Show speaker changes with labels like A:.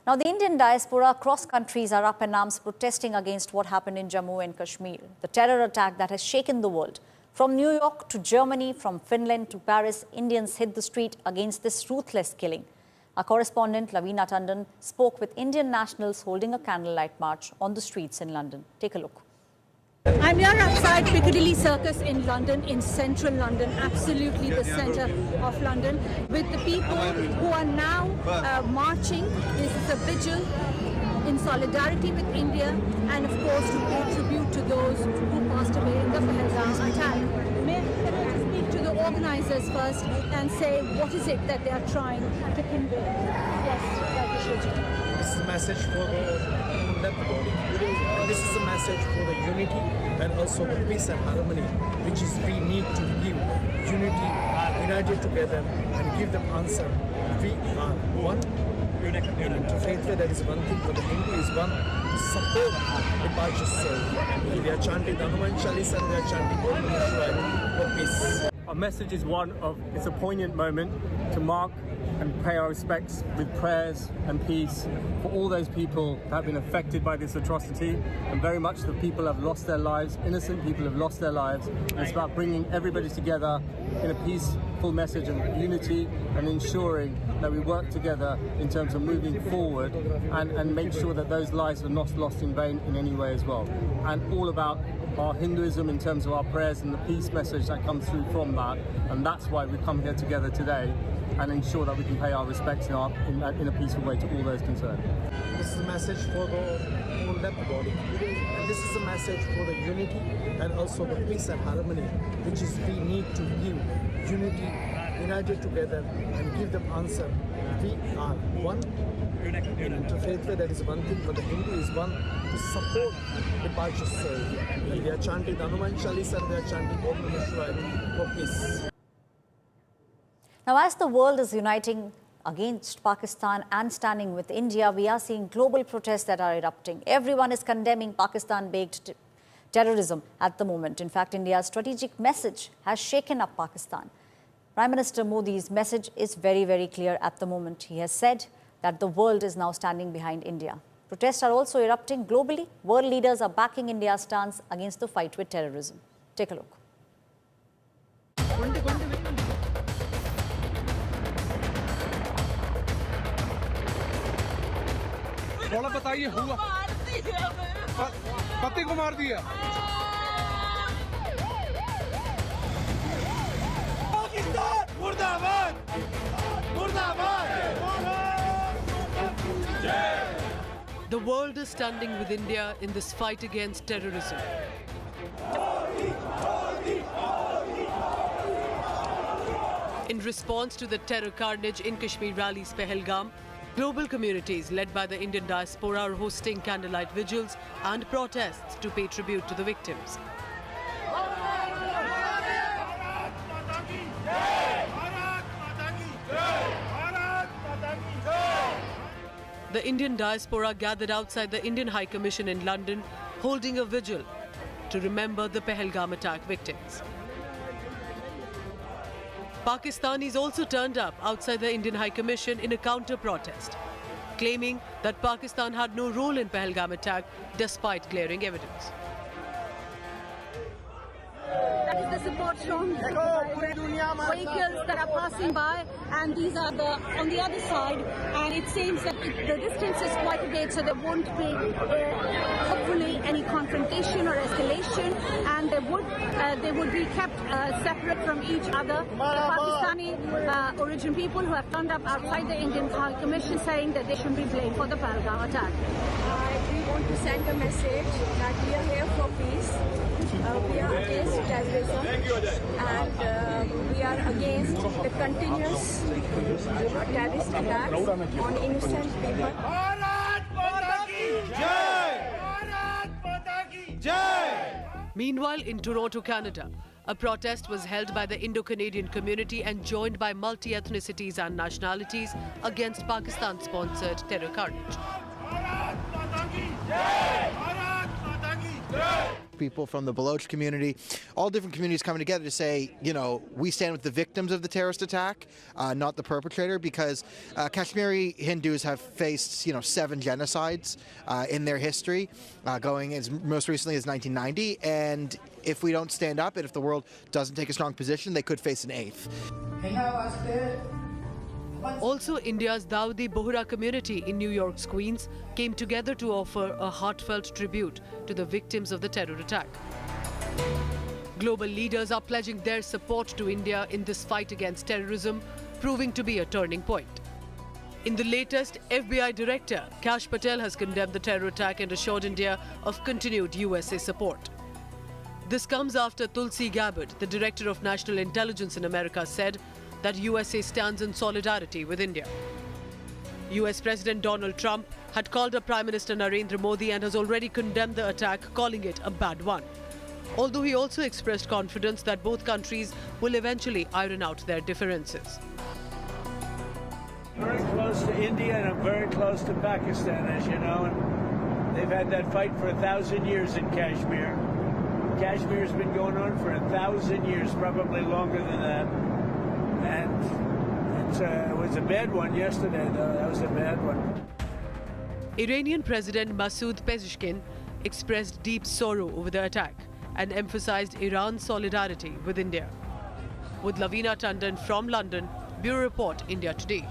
A: Now, the Indian diaspora across countries are up in arms protesting against what happened in Jammu and Kashmir, the terror attack that has shaken the world. From New York to Germany, from Finland to Paris, Indians hit the street against this ruthless killing. Our correspondent Lavina Tandon spoke with Indian nationals holding a candlelight march on the streets in London. Take a look.
B: I'm here outside Piccadilly Circus in London, in central London, absolutely the centre of London, with the people who are now marching. This is a vigil in solidarity with India and, of course, to pay tribute to those who passed away in the Pezeshkian attack. May I speak to the organisers first and say what is it that they are trying to convey? Yes,
C: this is a message for the this is a message for the unity and also the peace and harmony, which is we need to give unity, united together and give them answer. We are one. In faith, that is one thing. For the Hindu is one. To support the Paj's soul. We are chanting the Hanuman Chalisa and we are chanting Om Namah Shivaya for peace.
D: Our message is one of, it's a poignant moment to mark and pay our respects with prayers and peace for all those people that have been affected by this atrocity, and very much the people have lost their lives, innocent people have lost their lives. And it's about bringing everybody together in a peaceful message of unity and ensuring that we work together in terms of moving forward and make sure that those lives are not lost in vain in any way as well. And all about our Hinduism in terms of our prayers and the peace message that comes through from that. And that's why we come here together today and ensure that we can pay our respects in a peaceful way to all those concerned.
C: This is a message for the whole body. And this is a message for the unity and also the peace and harmony, which is we need to give unity, united together and give them answer. We are one. In faith, that is one thing. For the Hindu is one. To support the Paj's soul. We are chanting the Hanuman Chalisa and we are chanting Om Namah Shivaya for peace.
A: Now, as the world is uniting against Pakistan and standing with India, we are seeing global protests that are erupting. Everyone is condemning Pakistan-based terrorism at the moment. In fact, India's strategic message has shaken up Pakistan. Prime Minister Modi's message is very, very clear at the moment. He has said that the world is now standing behind India. Protests are also erupting globally. World leaders are backing India's stance against the fight with terrorism. Take a look.
E: थोड़ा बताइए हुआ पति को मार दिया पाकिस्तान मुर्दाबाद मुर्दाबाद
F: The world is standing with India in this fight against terrorism. In response to the terror carnage in Kashmir rallies Pahalgam, global communities led by the Indian diaspora are hosting candlelight vigils and protests to pay tribute to the victims. The Indian diaspora gathered outside the Indian High Commission in London, holding a vigil to remember the Pahalgam attack victims. Pakistanis also turned up outside the Indian High Commission in a counter-protest, claiming that Pakistan had no role in Pahalgam attack despite glaring evidence.
B: That is the support shown by vehicles that are passing by, and these are on the other side, and it seems that the distance is quite a bit, so there won't be hopefully any confrontation or escalation, and they would be kept separate from each other. The Pakistani origin people who have turned up outside the Indian High Commission saying that they shouldn't be blamed for the Pahalgam attack.
G: We want to send a message that we are here for peace. We are against terrorism and we are against the continuous terrorist attacks on innocent people.
F: Meanwhile, in Toronto, Canada, a protest was held by the Indo-Canadian community and joined by multi-ethnicities and nationalities against Pakistan-sponsored terror carnage.
H: people from the Baloch community, all different communities coming together to say, you know, we stand with the victims of the terrorist attack, not the perpetrator, because Kashmiri Hindus have faced, you know, 7 genocides in their history, going as most recently as 1990, and if we don't stand up and if the world doesn't take a strong position, they could face an 8th.
F: Also, India's Dawoodi Bohra community in New York's Queens came together to offer a heartfelt tribute to the victims of the terror attack. Global leaders are pledging their support to India in this fight against terrorism, proving to be a turning point. In the latest, FBI Director Kash Patel has condemned the terror attack and assured India of continued USA support. This comes after Tulsi Gabbard, the Director of National Intelligence in America, said that USA stands in solidarity with India. US President Donald Trump had called up Prime Minister Narendra Modi and has already condemned the attack, calling it a bad one. Although he also expressed confidence that both countries will eventually iron out their differences.
I: Very close to India and I'm very close to Pakistan, as you know, and they've had that fight for 1,000 years in Kashmir. Kashmir's been going on for 1,000 years, probably longer than that. And it was a bad one yesterday, though. That was a bad one.
F: Iranian President Masoud Pezeshkian expressed deep sorrow over the attack and emphasized Iran's solidarity with India. With Lavina Tandon from London, Bureau Report, India Today.